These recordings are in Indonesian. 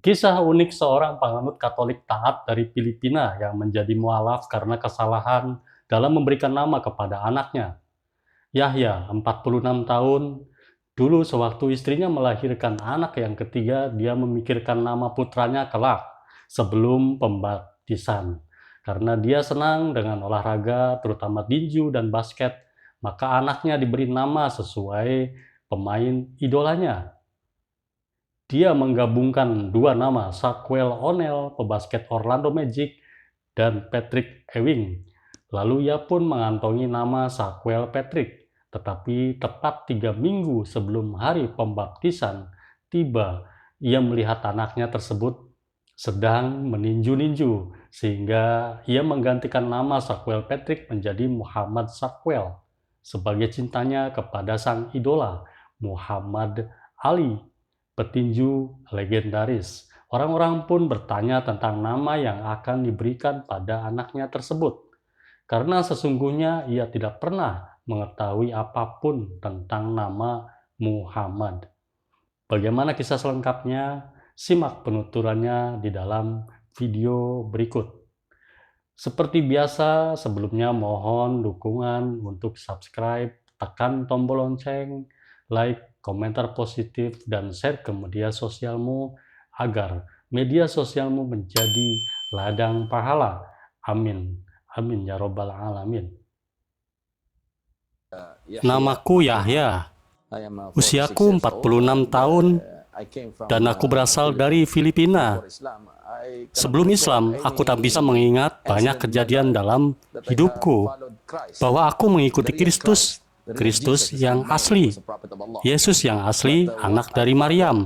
Kisah unik seorang penganut Katolik taat dari Filipina yang menjadi mualaf karena kesalahan dalam memberikan nama kepada anaknya. Yahya, 46 tahun, dulu sewaktu istrinya melahirkan anak yang ketiga, dia memikirkan nama putranya kelak sebelum pembaptisan. Karena dia senang dengan olahraga, terutama tinju dan basket, maka anaknya diberi nama sesuai pemain idolanya. Dia menggabungkan dua nama, Shaquille O'Neal, pebasket Orlando Magic, dan Patrick Ewing. Lalu ia pun mengantongi nama Shaquille Patrick. Tetapi tepat 3 minggu sebelum hari pembaptisan tiba, ia melihat anaknya tersebut sedang meninju-ninju, sehingga ia menggantikan nama Shaquille Patrick menjadi Muhammad Shaquille sebagai cintanya kepada sang idola, Muhammad Ali, petinju legendaris. Orang-orang pun bertanya tentang nama yang akan diberikan pada anaknya tersebut, karena sesungguhnya ia tidak pernah mengetahui apapun tentang nama Muhammad. Bagaimana kisah selengkapnya? Simak penuturannya di dalam video berikut. Seperti biasa, sebelumnya mohon dukungan untuk subscribe, tekan tombol lonceng, like, komentar positif, dan share ke media sosialmu agar media sosialmu menjadi ladang pahala. Amin. Amin ya robbal alamin. Namaku Yahya. Usiaku 46 tahun dan aku berasal dari Filipina. Sebelum Islam, aku tak bisa mengingat banyak kejadian dalam hidupku bahwa aku mengikuti Kristus, Kristus yang asli, Yesus yang asli, anak dari Maryam,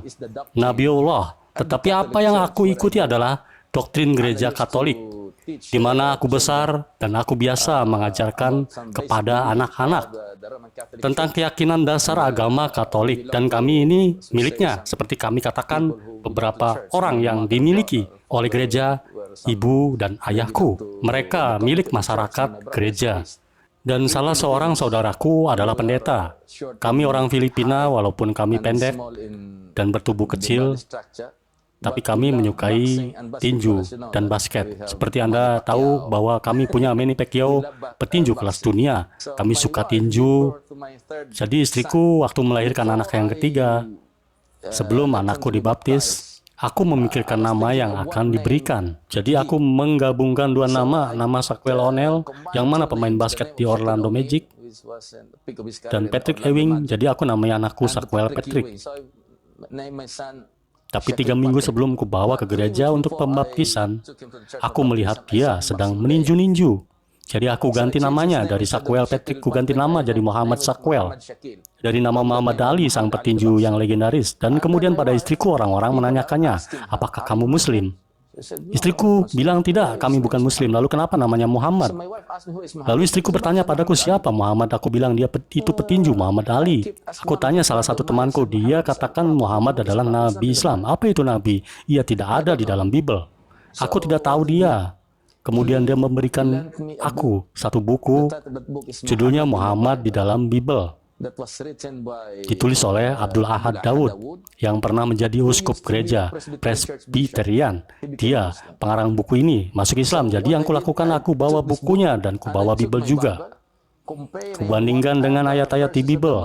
Nabiullah. Tetapi apa yang aku ikuti adalah doktrin gereja Katolik, di mana aku besar dan aku biasa mengajarkan kepada anak-anak tentang keyakinan dasar agama Katolik, dan kami ini miliknya, seperti kami katakan beberapa orang yang dimiliki oleh gereja, ibu dan ayahku. Mereka milik masyarakat gereja. Dan salah seorang saudaraku adalah pendeta. Kami orang Filipina, walaupun kami pendek dan bertubuh kecil, tapi kami menyukai tinju dan basket. Seperti Anda tahu bahwa kami punya Manny Pacquiao, petinju kelas dunia. Kami suka tinju. Jadi istriku waktu melahirkan anak yang ketiga, sebelum anakku dibaptis, aku memikirkan nama yang akan diberikan. Jadi aku menggabungkan dua nama, nama Shaquille O'Neal, yang mana pemain basket di Orlando Magic, dan Patrick Ewing. Jadi aku namanya anakku Shaquille Patrick. Tapi 3 minggu sebelum kubawa ke gereja untuk pembaptisan, aku melihat dia sedang meninju-ninju. Jadi aku ganti namanya dari Shaquille Patrick, ku ganti nama jadi Muhammad Shaquille. Dari nama Muhammad Ali, sang petinju yang legendaris. Dan kemudian pada istriku orang-orang menanyakannya, apakah kamu Muslim? Istriku bilang tidak, kami bukan Muslim. Lalu kenapa namanya Muhammad? Lalu istriku bertanya padaku, siapa Muhammad? Aku bilang dia itu petinju Muhammad Ali. Aku tanya salah satu temanku, dia katakan Muhammad adalah Nabi Islam. Apa itu Nabi? Ia tidak ada di dalam Bible. Aku tidak tahu dia. Kemudian dia memberikan aku satu buku, judulnya Muhammad di dalam Bible. Ditulis oleh Abdul Ahad Daud yang pernah menjadi uskup gereja Presbyterian. Dia pengarang buku ini masuk Islam. Jadi yang kulakukan, aku bawa bukunya dan kubawa Bible juga. Kubandingkan dengan ayat-ayat di Bible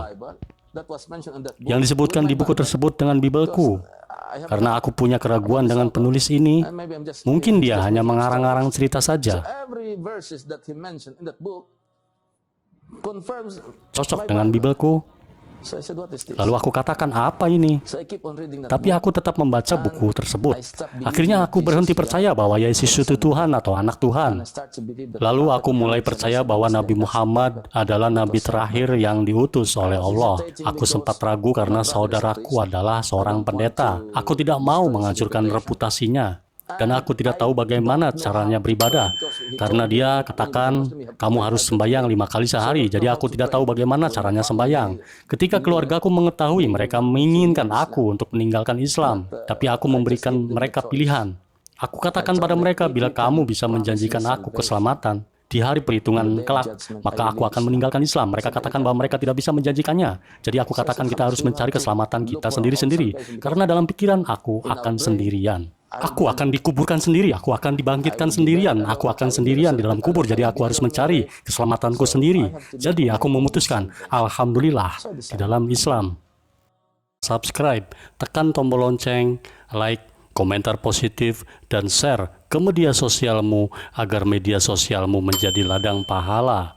yang disebutkan di buku tersebut dengan Bibelku. Karena aku punya keraguan dengan penulis ini, mungkin dia hanya mengarang-arang cerita saja. Cocok dengan Bibelku. Lalu aku katakan, apa ini? Tapi aku tetap membaca buku tersebut. Akhirnya aku berhenti percaya bahwa Yesus itu Tuhan atau anak Tuhan. Lalu aku mulai percaya bahwa Nabi Muhammad adalah Nabi terakhir yang diutus oleh Allah. Aku sempat ragu karena saudaraku adalah seorang pendeta. Aku tidak mau menghancurkan reputasinya. Dan aku tidak tahu bagaimana caranya beribadah. Karena dia katakan, kamu harus sembahyang 5 kali sehari. Jadi aku tidak tahu bagaimana caranya sembahyang. Ketika keluargaku mengetahui, mereka menginginkan aku untuk meninggalkan Islam. Tapi aku memberikan mereka pilihan. Aku katakan pada mereka, bila kamu bisa menjanjikan aku keselamatan, di hari perhitungan kelak, maka aku akan meninggalkan Islam. Mereka katakan bahwa mereka tidak bisa menjanjikannya. Jadi aku katakan kita harus mencari keselamatan kita sendiri-sendiri. Karena dalam pikiran aku akan sendirian. Aku akan dikuburkan sendiri, aku akan dibangkitkan sendirian, aku akan sendirian di dalam kubur, jadi aku harus mencari keselamatanku sendiri. Jadi aku memutuskan, Alhamdulillah, di dalam Islam. Subscribe, tekan tombol lonceng, like, komentar positif, dan share ke media sosialmu agar media sosialmu menjadi ladang pahala.